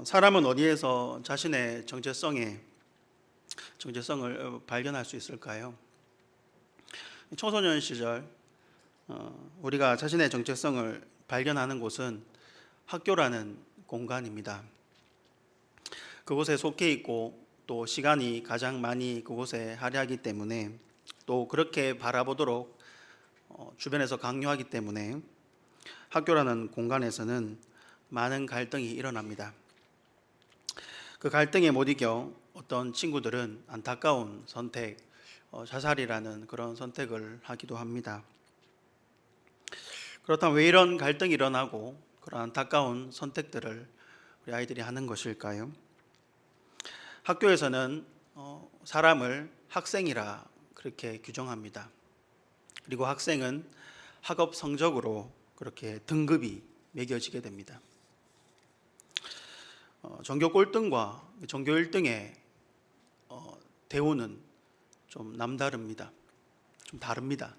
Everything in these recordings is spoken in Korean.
사람은 어디에서 자신의 정체성을 발견할 수 있을까요? 청소년 시절 우리가 자신의 정체성을 발견하는 곳은 학교라는 공간입니다. 그곳에 속해 있고 또 시간이 가장 많이 그곳에 할애하기 때문에 또 그렇게 바라보도록 주변에서 강요하기 때문에 학교라는 공간에서는 많은 갈등이 일어납니다. 그 갈등에 못 이겨 어떤 친구들은 안타까운 선택, 자살이라는 그런 선택을 하기도 합니다. 그렇다면 왜 이런 갈등이 일어나고 그런 안타까운 선택들을 우리 아이들이 하는 것일까요? 학교에서는 사람을 학생이라 그렇게 규정합니다. 그리고 학생은 학업 성적으로 그렇게 등급이 매겨지게 됩니다. 전교 꼴등과 전교 1등의 대우는 좀 남다릅니다. 좀 다릅니다.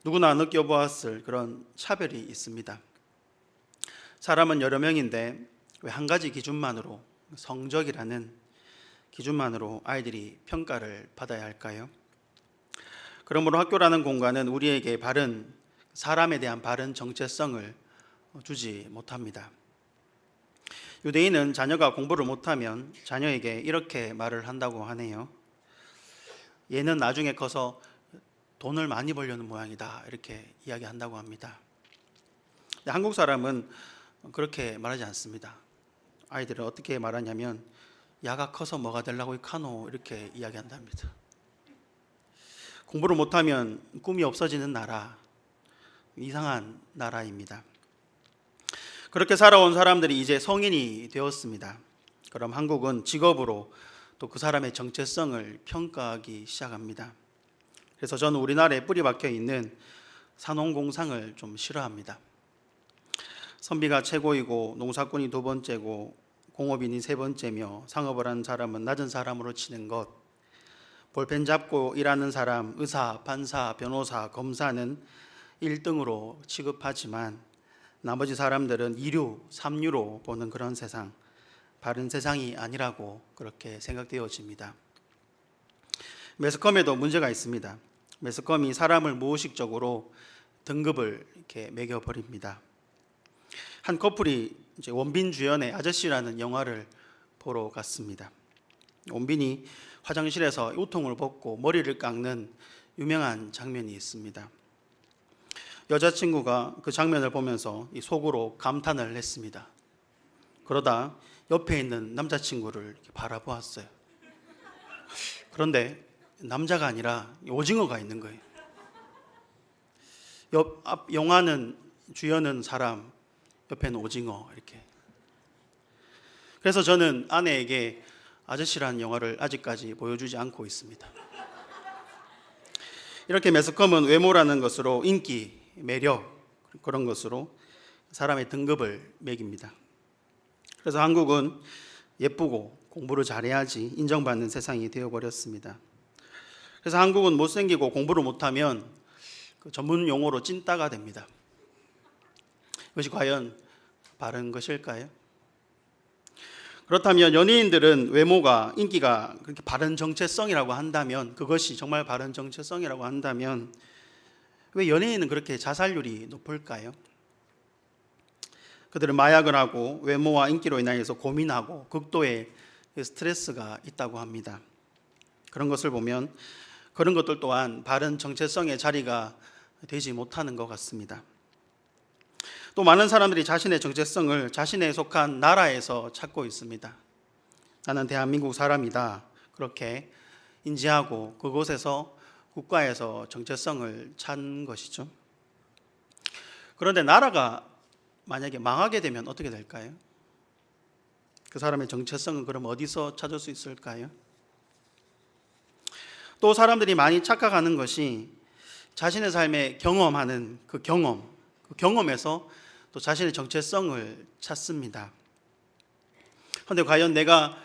누구나 느껴보았을 그런 차별이 있습니다. 사람은 여러 명인데 왜 한 가지 기준만으로, 성적이라는 기준만으로 아이들이 평가를 받아야 할까요? 그러므로 학교라는 공간은 우리에게 사람에 대한 바른 정체성을 주지 못합니다. 유대인은 자녀가 공부를 못하면 자녀에게 이렇게 말을 한다고 하네요. 얘는 나중에 커서 돈을 많이 벌려는 모양이다, 이렇게 이야기한다고 합니다. 한국 사람은 그렇게 말하지 않습니다. 아이들은 어떻게 말하냐면 야가 커서 뭐가 되려고 카노, 이렇게 이야기한답니다. 공부를 못하면 꿈이 없어지는 나라, 이상한 나라입니다. 그렇게 살아온 사람들이 이제 성인이 되었습니다. 그럼 한국은 직업으로 또 그 사람의 정체성을 평가하기 시작합니다. 그래서 저는 우리나라에 뿌리 박혀 있는 산업공상을 좀 싫어합니다. 선비가 최고이고 농사꾼이 두 번째고 공업인이 세 번째며 상업을 하는 사람은 낮은 사람으로 치는 것, 볼펜 잡고 일하는 사람, 의사, 판사, 변호사, 검사는 1등으로 취급하지만 나머지 사람들은 2류, 3류로 보는 그런 세상, 바른 세상이 아니라고 그렇게 생각되어집니다. 매스컴에도 문제가 있습니다. 매스컴이 사람을 무의식적으로 등급을 이렇게 매겨버립니다. 한 커플이 이제 원빈 주연의 아저씨라는 영화를 보러 갔습니다. 원빈이 화장실에서 우통을 벗고 머리를 깎는 유명한 장면이 있습니다. 여자친구가 그 장면을 보면서 속으로 감탄을 했습니다. 그러다 옆에 있는 남자친구를 바라보았어요. 그런데 남자가 아니라 오징어가 있는 거예요. 영화는 주연은 사람, 옆에는 오징어, 이렇게. 그래서 저는 아내에게 아저씨라는 영화를 아직까지 보여주지 않고 있습니다. 이렇게 매스컴은 외모라는 것으로 인기, 매력, 그런 것으로 사람의 등급을 매깁니다. 그래서 한국은 예쁘고 공부를 잘해야지 인정받는 세상이 되어버렸습니다. 그래서 한국은 못생기고 공부를 못하면 그 전문 용어로 찐따가 됩니다. 이것이 과연 바른 것일까요? 그렇다면 연예인들은 외모가, 인기가 그렇게 바른 정체성이라고 한다면, 그것이 정말 바른 정체성이라고 한다면 왜 연예인은 그렇게 자살률이 높을까요? 그들은 마약을 하고 외모와 인기로 인하여서 고민하고 극도의 스트레스가 있다고 합니다. 그런 것을 보면 그런 것들 또한 바른 정체성의 자리가 되지 못하는 것 같습니다. 또 많은 사람들이 자신의 정체성을 자신에 속한 나라에서 찾고 있습니다. 나는 대한민국 사람이다, 그렇게 인지하고 그곳에서, 국가에서 정체성을 찾는 것이죠. 그런데 나라가 만약에 망하게 되면 어떻게 될까요? 그 사람의 정체성은 그럼 어디서 찾을 수 있을까요? 또 사람들이 많이 착각하는 것이 자신의 삶에 경험하는 그 경험에서 또 자신의 정체성을 찾습니다. 그런데 과연 내가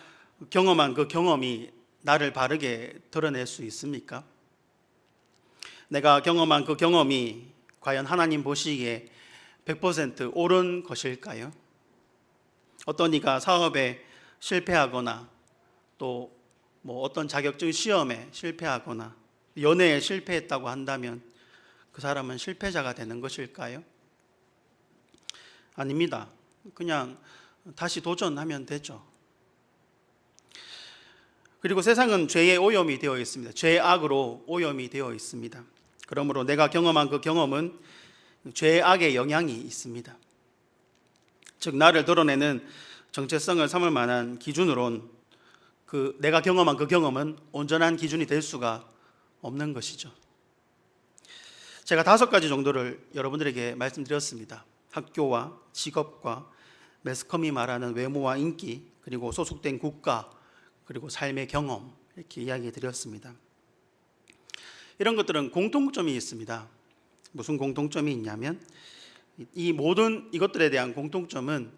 경험한 그 경험이 나를 바르게 드러낼 수 있습니까? 내가 경험한 그 경험이 과연 하나님 보시기에 100% 옳은 것일까요? 어떤 이가 사업에 실패하거나 또 뭐 어떤 자격증 시험에 실패하거나 연애에 실패했다고 한다면 그 사람은 실패자가 되는 것일까요? 아닙니다. 그냥 다시 도전하면 되죠. 그리고 세상은 죄의 오염이 되어 있습니다. 죄악으로 오염이 되어 있습니다. 그러므로 내가 경험한 그 경험은 죄악의 영향이 있습니다. 즉 나를 드러내는 정체성을 삼을 만한 기준으론 내가 경험한 그 경험은 온전한 기준이 될 수가 없는 것이죠. 제가 5가지 정도를 여러분들에게 말씀드렸습니다. 학교와 직업과 매스컴이 말하는 외모와 인기, 그리고 소속된 국가, 그리고 삶의 경험, 이렇게 이야기 드렸습니다. 이런 것들은 공통점이 있습니다. 무슨 공통점이 있냐면 이 모든 이것들에 대한 공통점은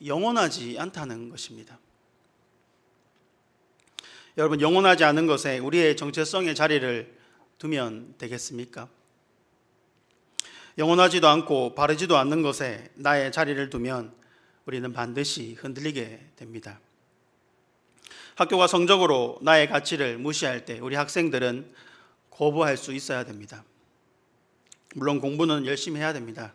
영원하지 않다는 것입니다. 여러분, 영원하지 않은 것에 우리의 정체성의 자리를 두면 되겠습니까? 영원하지도 않고 바르지도 않는 것에 나의 자리를 두면 우리는 반드시 흔들리게 됩니다. 학교가 성적으로 나의 가치를 무시할 때 우리 학생들은 거부할 수 있어야 됩니다. 물론 공부는 열심히 해야 됩니다.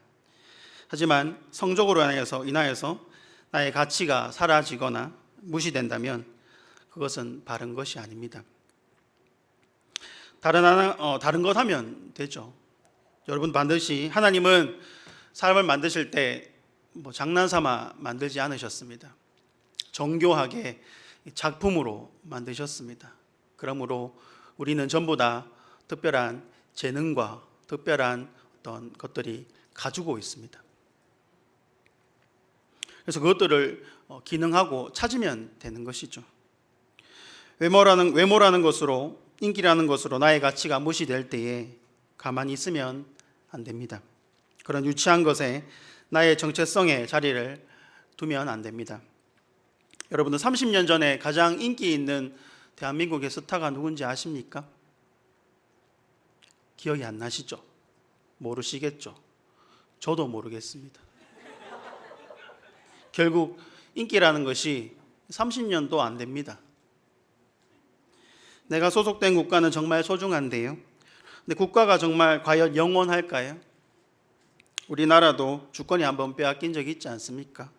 하지만 성적으로 인하여서 나의 가치가 사라지거나 무시된다면 그것은 바른 것이 아닙니다. 다른 것 하면 되죠. 여러분, 반드시 하나님은 사람을 만드실 때 장난삼아 만들지 않으셨습니다. 정교하게 작품으로 만드셨습니다. 그러므로 우리는 전부 다 특별한 재능과 특별한 어떤 것들이 가지고 있습니다. 그래서 그것들을 기능하고 찾으면 되는 것이죠. 외모라는 것으로, 인기라는 것으로 나의 가치가 무시될 때에 가만히 있으면 안 됩니다. 그런 유치한 것에 나의 정체성의 자리를 두면 안 됩니다. 여러분들 30년 전에 가장 인기 있는 대한민국의 스타가 누군지 아십니까? 기억이 안 나시죠? 모르시겠죠? 저도 모르겠습니다. 결국 인기라는 것이 30년도 안 됩니다. 내가 소속된 국가는 정말 소중한데요. 근데 국가가 정말 과연 영원할까요? 우리나라도 주권이 한번 빼앗긴 적이 있지 않습니까?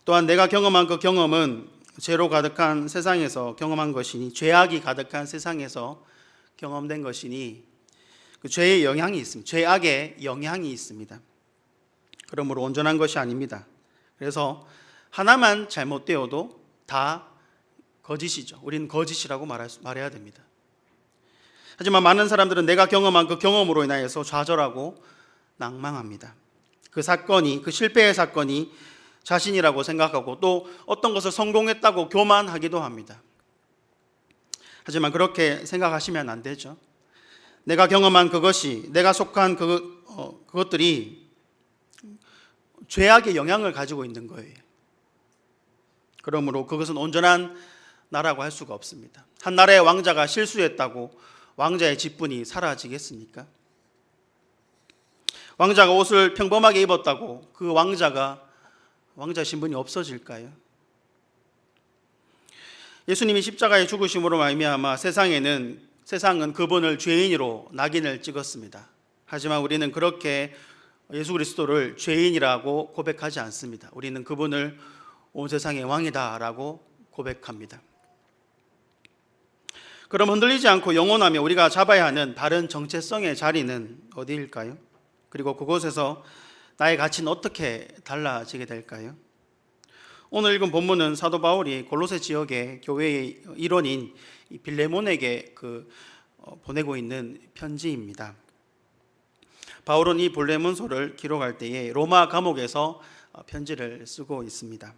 또한 내가 경험한 그 경험은 죄로 가득한 세상에서 경험한 것이니, 죄악이 가득한 세상에서 경험된 것이니 그 죄의 영향이 있습니다. 죄악의 영향이 있습니다. 그러므로 온전한 것이 아닙니다. 그래서 하나만 잘못되어도 다 거짓이죠. 우리는 거짓이라고 말해야 됩니다. 하지만 많은 사람들은 내가 경험한 그 경험으로 인하여서 좌절하고 낭망합니다. 그 실패의 사건이 자신이라고 생각하고 또 어떤 것을 성공했다고 교만하기도 합니다. 하지만 그렇게 생각하시면 안 되죠. 내가 경험한 그것이, 내가 속한 그것들이 죄악의 영향을 가지고 있는 거예요. 그러므로 그것은 온전한 나라고 할 수가 없습니다. 한 나라의 왕자가 실수했다고 왕자의 직분이 사라지겠습니까? 왕자가 옷을 평범하게 입었다고 그 왕자 신분이 없어질까요? 예수님이 십자가에 죽으심으로 말미암아 세상은 그분을 죄인으로 낙인을 찍었습니다. 하지만 우리는 그렇게 예수 그리스도를 죄인이라고 고백하지 않습니다. 우리는 그분을 온 세상의 왕이다라고 고백합니다. 그럼 흔들리지 않고 영원하며 우리가 잡아야 하는 바른 정체성의 자리는 어디일까요? 그리고 그곳에서 나의 가치는 어떻게 달라지게 될까요? 오늘 읽은 본문은 사도 바울이 골로새 지역의 교회의 일원인 빌레몬에게 보내고 있는 편지입니다. 바울은 이 빌레몬서를 기록할 때에 로마 감옥에서 편지를 쓰고 있습니다.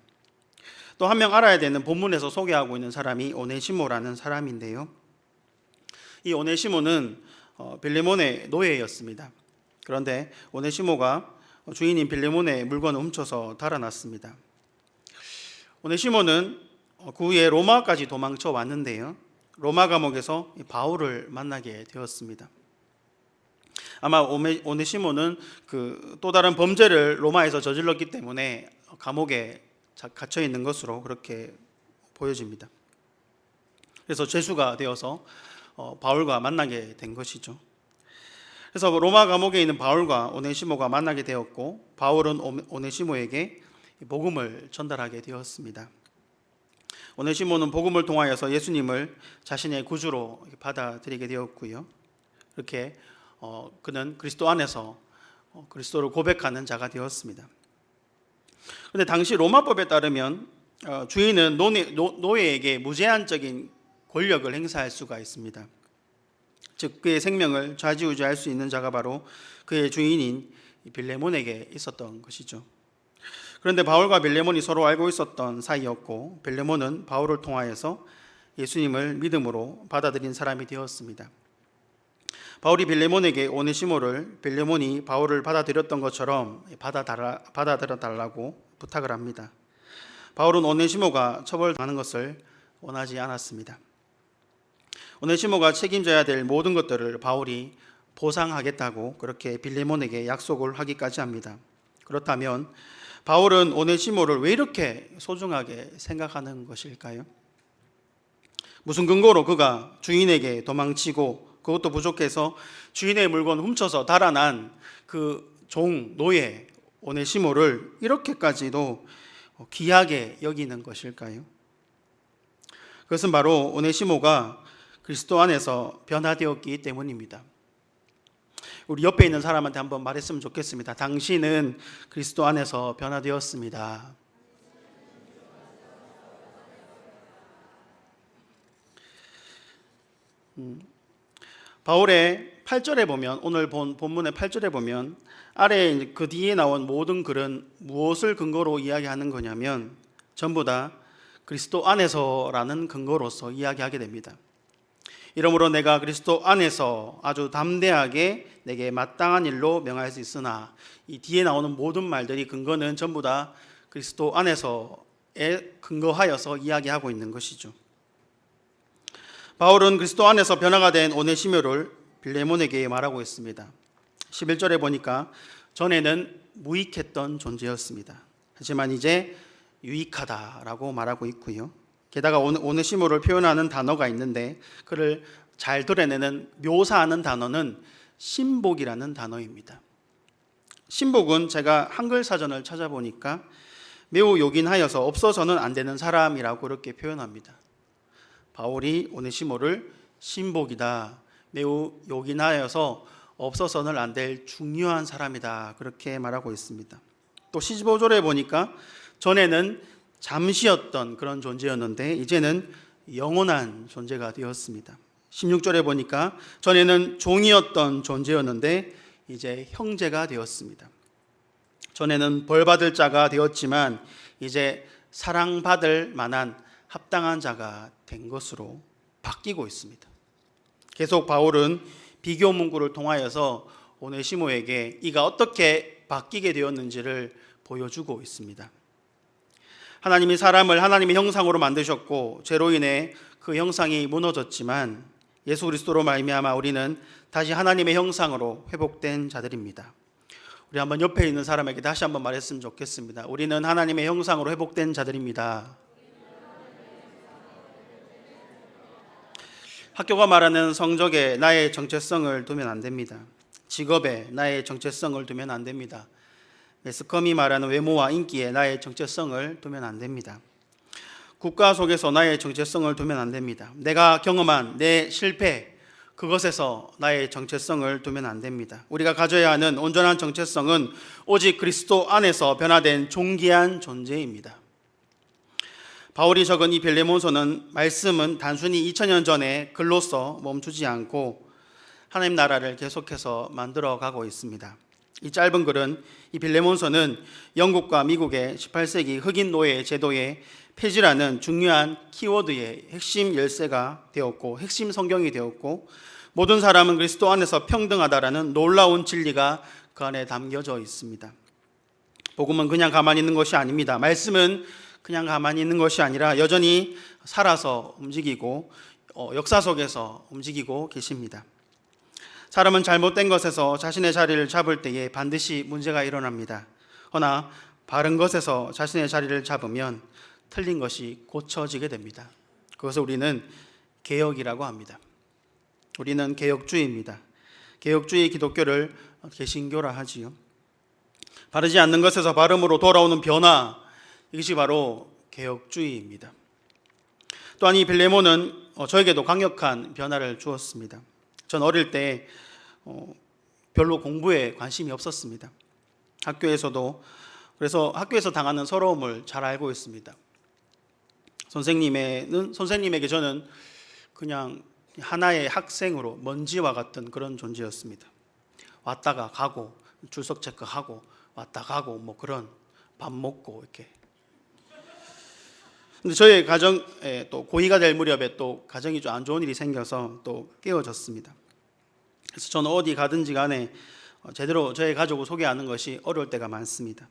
또 한 명 알아야 되는 본문에서 소개하고 있는 사람이 오네시모라는 사람인데요. 이 오네시모는 빌레몬의 노예였습니다. 그런데 오네시모가 주인인 빌레몬의 물건을 훔쳐서 달아났습니다. 오네시모는 그 후에 로마까지 도망쳐 왔는데요. 로마 감옥에서 바울을 만나게 되었습니다. 아마 오네시모는 또 다른 범죄를 로마에서 저질렀기 때문에 감옥에 갇혀 있는 것으로 그렇게 보여집니다. 그래서 죄수가 되어서 바울과 만나게 된 것이죠. 그래서 로마 감옥에 있는 바울과 오네시모가 만나게 되었고, 바울은 오네시모에게 복음을 전달하게 되었습니다. 오네시모는 복음을 통하여서 예수님을 자신의 구주로 받아들이게 되었고요. 이렇게 그는 그리스도 안에서 그리스도를 고백하는 자가 되었습니다. 그런데 당시 로마법에 따르면 주인은 노예에게 무제한적인 권력을 행사할 수가 있습니다. 즉 그의 생명을 좌지우지할 수 있는 자가 바로 그의 주인인 빌레몬에게 있었던 것이죠. 그런데 바울과 빌레몬이 서로 알고 있었던 사이였고, 빌레몬은 바울을 통하여서 예수님을 믿음으로 받아들인 사람이 되었습니다. 바울이 빌레몬에게 오네시모를 빌레몬이 바울을 받아들였던 것처럼 받아들여 달라고 부탁을 합니다. 바울은 오네시모가 처벌당하는 것을 원하지 않았습니다. 오네시모가 책임져야 될 모든 것들을 바울이 보상하겠다고 그렇게 빌레몬에게 약속을 하기까지 합니다. 그렇다면 바울은 오네시모를 왜 이렇게 소중하게 생각하는 것일까요? 무슨 근거로 그가 주인에게 도망치고 그것도 부족해서 주인의 물건 훔쳐서 달아난 그 노예 오네시모를 이렇게까지도 귀하게 여기는 것일까요? 그것은 바로 오네시모가 그리스도 안에서 변화되었기 때문입니다. 우리 옆에 있는 사람한테 한번 말했으면 좋겠습니다. 당신은 그리스도 안에서 변화되었습니다. 바울의 8절에 보면, 오늘 본 본문의 8절에 보면 아래에 그 뒤에 나온 모든 글은 무엇을 근거로 이야기하는 거냐면 전부 다 그리스도 안에서라는 근거로서 이야기하게 됩니다. 이러므로 내가 그리스도 안에서 아주 담대하게 내게 마땅한 일로 명할 수 있으나, 이 뒤에 나오는 모든 말들이 근거는 전부 다 그리스도 안에서에 근거하여서 이야기하고 있는 것이죠. 바울은 그리스도 안에서 변화가 된 오네시모를 빌레몬에게 말하고 있습니다. 11절에 보니까 전에는 무익했던 존재였습니다. 하지만 이제 유익하다라고 말하고 있고요. 게다가 오네시모를 표현하는 단어가 있는데 그를 잘 드러내는, 묘사하는 단어는 신복이라는 단어입니다. 신복은 제가 한글 사전을 찾아보니까 매우 요긴하여서 없어서는 안 되는 사람이라고 그렇게 표현합니다. 바울이 오네시모를 신복이다, 매우 요긴하여서 없어서는 안 될 중요한 사람이다, 그렇게 말하고 있습니다. 또 15절에 보니까 전에는 잠시였던 그런 존재였는데 이제는 영원한 존재가 되었습니다. 16절에 보니까 전에는 종이었던 존재였는데 이제 형제가 되었습니다. 전에는 벌받을 자가 되었지만 이제 사랑받을 만한 합당한 자가 된 것으로 바뀌고 있습니다. 계속 바울은 비교 문구를 통하여서 오네시모에게 이가 어떻게 바뀌게 되었는지를 보여주고 있습니다. 하나님이 사람을 하나님의 형상으로 만드셨고 죄로 인해 그 형상이 무너졌지만 예수 그리스도로 말미암아 우리는 다시 하나님의 형상으로 회복된 자들입니다. 우리 한번 옆에 있는 사람에게 다시 한번 말했으면 좋겠습니다. 우리는 하나님의 형상으로 회복된 자들입니다. 학교가 말하는 성적에 나의 정체성을 두면 안 됩니다. 직업에 나의 정체성을 두면 안 됩니다. 매스컴이 말하는 외모와 인기에 나의 정체성을 두면 안 됩니다. 국가 속에서 나의 정체성을 두면 안 됩니다. 내가 경험한 내 실패, 그것에서 나의 정체성을 두면 안 됩니다. 우리가 가져야 하는 온전한 정체성은 오직 그리스도 안에서 변화된 존귀한 존재입니다. 바울이 적은 이 빌레몬서는 말씀은 단순히 2000년 전에 글로써 멈추지 않고 하나님 나라를 계속해서 만들어가고 있습니다. 이 짧은 글은, 이 빌레몬서는 영국과 미국의 18세기 흑인 노예 제도의 폐지라는 중요한 키워드의 핵심 열쇠가 되었고 핵심 성경이 되었고 모든 사람은 그리스도 안에서 평등하다라는 놀라운 진리가 그 안에 담겨져 있습니다. 복음은 그냥 가만히 있는 것이 아닙니다. 말씀은 그냥 가만히 있는 것이 아니라 여전히 살아서 움직이고 역사 속에서 움직이고 계십니다. 사람은 잘못된 것에서 자신의 자리를 잡을 때에 반드시 문제가 일어납니다. 그러나 바른 것에서 자신의 자리를 잡으면 틀린 것이 고쳐지게 됩니다. 그것을 우리는 개혁이라고 합니다. 우리는 개혁주의입니다. 개혁주의 기독교를 개신교라 하지요. 바르지 않는 것에서 바름으로 돌아오는 변화, 이것이 바로 개혁주의입니다. 또한 이 빌레몬은 저에게도 강력한 변화를 주었습니다. 전 어릴 때 별로 공부에 관심이 없었습니다. 그래서 학교에서 당하는 서러움을 잘 알고 있습니다. 선생님에게 저는 그냥 하나의 학생으로 먼지와 같은 그런 존재였습니다. 왔다가 가고 출석 체크하고 왔다 가고 뭐 그런 밥 먹고 이렇게. 근데 저희 가정에 또 고2가 될 무렵에 또 가정이 좀 안 좋은 일이 생겨서 또 깨어졌습니다. 그래서 저는 어디 가든지 간에 제대로 저의 가족을 소개하는 것이 어려울 때가 많습니다.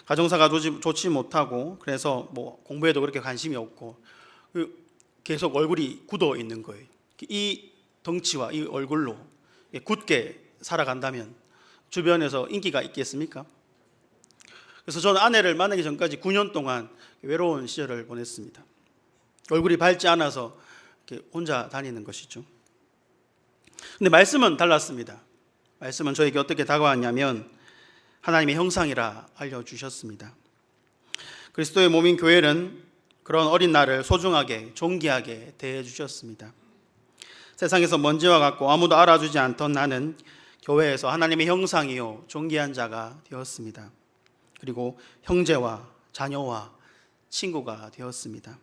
가정사가 좋지 못하고 그래서 뭐 공부에도 그렇게 관심이 없고 계속 얼굴이 굳어 있는 거예요. 이 덩치와 이 얼굴로 굳게 살아간다면 주변에서 인기가 있겠습니까? 그래서 저는 아내를 만나기 전까지 9년 동안 외로운 시절을 보냈습니다. 얼굴이 밝지 않아서 이렇게 혼자 다니는 것이죠. 근데 말씀은 달랐습니다. 말씀은 저에게 어떻게 다가왔냐면 하나님의 형상이라 알려주셨습니다. 그리스도의 몸인 교회는 그런 어린 나를 소중하게 존귀하게 대해주셨습니다. 세상에서 먼지와 같고 아무도 알아주지 않던 나는 교회에서 하나님의 형상이요 존귀한 자가 되었습니다. 그리고 형제와 자녀와 친구가 되었습니다.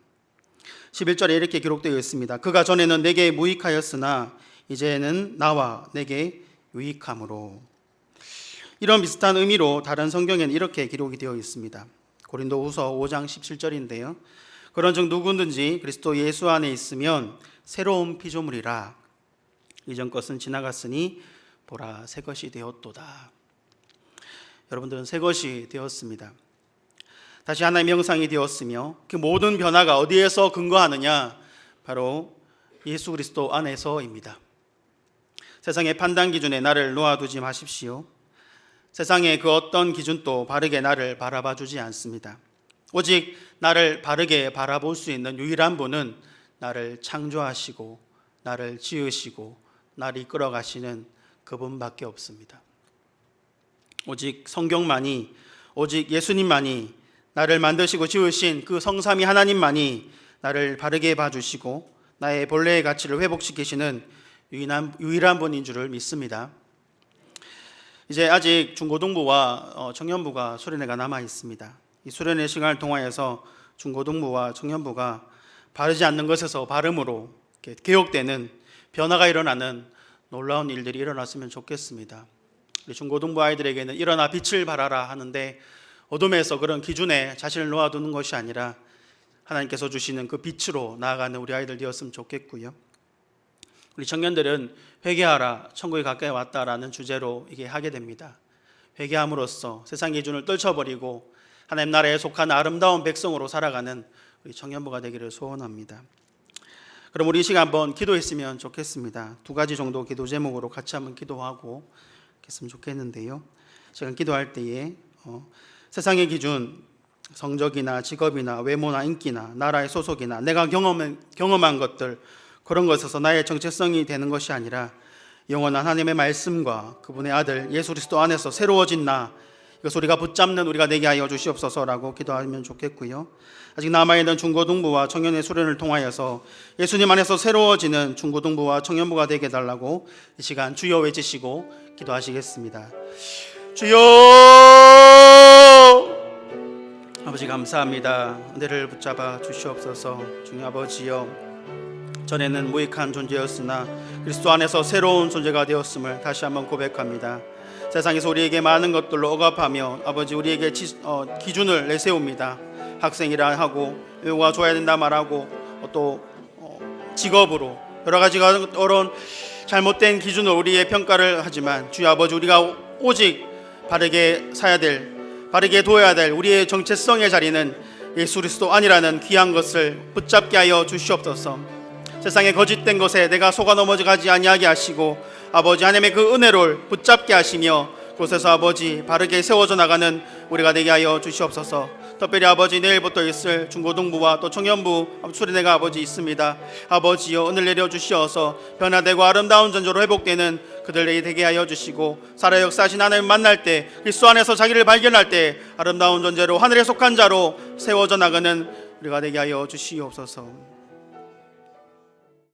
11절에 이렇게 기록되어 있습니다. 그가 전에는 내게 무익하였으나 이제는 나와 내게 유익함으로. 이런 비슷한 의미로 다른 성경에는 이렇게 기록이 되어 있습니다. 고린도후서 5장 17절인데요. 그런즉 누구든지 그리스도 예수 안에 있으면 새로운 피조물이라. 이전 것은 지나갔으니 보라 새 것이 되었도다. 여러분들은 새 것이 되었습니다. 다시 하나님의 형상이 되었으며 그 모든 변화가 어디에서 근거하느냐? 바로 예수 그리스도 안에서입니다. 세상의 판단 기준에 나를 놓아두지 마십시오. 세상의 그 어떤 기준도 바르게 나를 바라봐 주지 않습니다. 오직 나를 바르게 바라볼 수 있는 유일한 분은 나를 창조하시고 나를 지으시고 나를 이끌어 가시는 그분밖에 없습니다. 오직 성경만이, 오직 예수님만이, 나를 만드시고 지으신 그 성삼위 하나님만이 나를 바르게 봐주시고 나의 본래의 가치를 회복시키시는 유일한 분인 줄을 믿습니다. 이제 아직 중고등부와 청년부가 수련회가 남아 있습니다. 이 수련회 시간을 통하여서 중고등부와 청년부가 바르지 않는 것에서 바름으로 개혁되는 변화가 일어나는 놀라운 일들이 일어났으면 좋겠습니다. 우리 중고등부 아이들에게는 일어나 빛을 발하라 하는데 어둠에서 그런 기준에 자신을 놓아두는 것이 아니라 하나님께서 주시는 그 빛으로 나아가는 우리 아이들 되었으면 좋겠고요. 우리 청년들은 회개하라, 천국에 가까이 왔다라는 주제로 이게 하게 됩니다. 회개함으로써 세상 기준을 떨쳐버리고 하나님 나라에 속한 아름다운 백성으로 살아가는 우리 청년부가 되기를 소원합니다. 그럼 우리 이 시간 한번 기도했으면 좋겠습니다. 2가지 정도 기도 제목으로 같이 한번 기도하고 했으면 좋겠는데요. 제가 기도할 때에 세상의 기준, 성적이나 직업이나 외모나 인기나 나라의 소속이나 내가 경험한 것들, 그런 것에서 나의 정체성이 되는 것이 아니라 영원한 하나님의 말씀과 그분의 아들 예수 그리스도 안에서 새로워진 나, 이것을 우리가 붙잡는 우리가 되게 하여 주시옵소서라고 기도하면 좋겠고요. 아직 남아있는 중고등부와 청년의 수련을 통하여서 예수님 안에서 새로워지는 중고등부와 청년부가 되게 해달라고 이 시간 주여 외치시고 기도하시겠습니다. 주여! 아버지 감사합니다. 은혜를 붙잡아 주시옵소서. 주님 아버지여, 전에는 무익한 존재였으나 그리스도 안에서 새로운 존재가 되었음을 다시 한번 고백합니다. 세상에서 우리에게 많은 것들로 억압하며 아버지 우리에게 기준을 내세웁니다. 학생이라 하고 외모가 좋아야 된다 말하고 또 직업으로 여러 가지 어려운 잘못된 기준으로 우리의 평가를 하지만 주여 아버지, 우리가 오직 바르게 사야 될, 바르게 둬야 될 우리의 정체성의 자리는 예수 그리스도 안이라는 귀한 것을 붙잡게 하여 주시옵소서. 세상의 거짓된 것에 내가 속아 넘어가지 아니하게 하시고 아버지 하나님의 그 은혜를 붙잡게 하시며 그곳에서 아버지 바르게 세워져 나가는 우리가 되게 하여 주시옵소서. 특별히 아버지 내일부터 있을 중고등부와 또 청년부 수련회가 아버지 있습니다. 아버지여 은혜를 내려 주시어서 변화되고 아름다운 전조로 회복되는 그들에게 되게 하여 주시고 살아 역사하신 하나님 만날 때 그리스도 안에서 자기를 발견할 때 아름다운 존재로 하늘에 속한 자로 세워져 나가는 우리가 되게 하여 주시옵소서.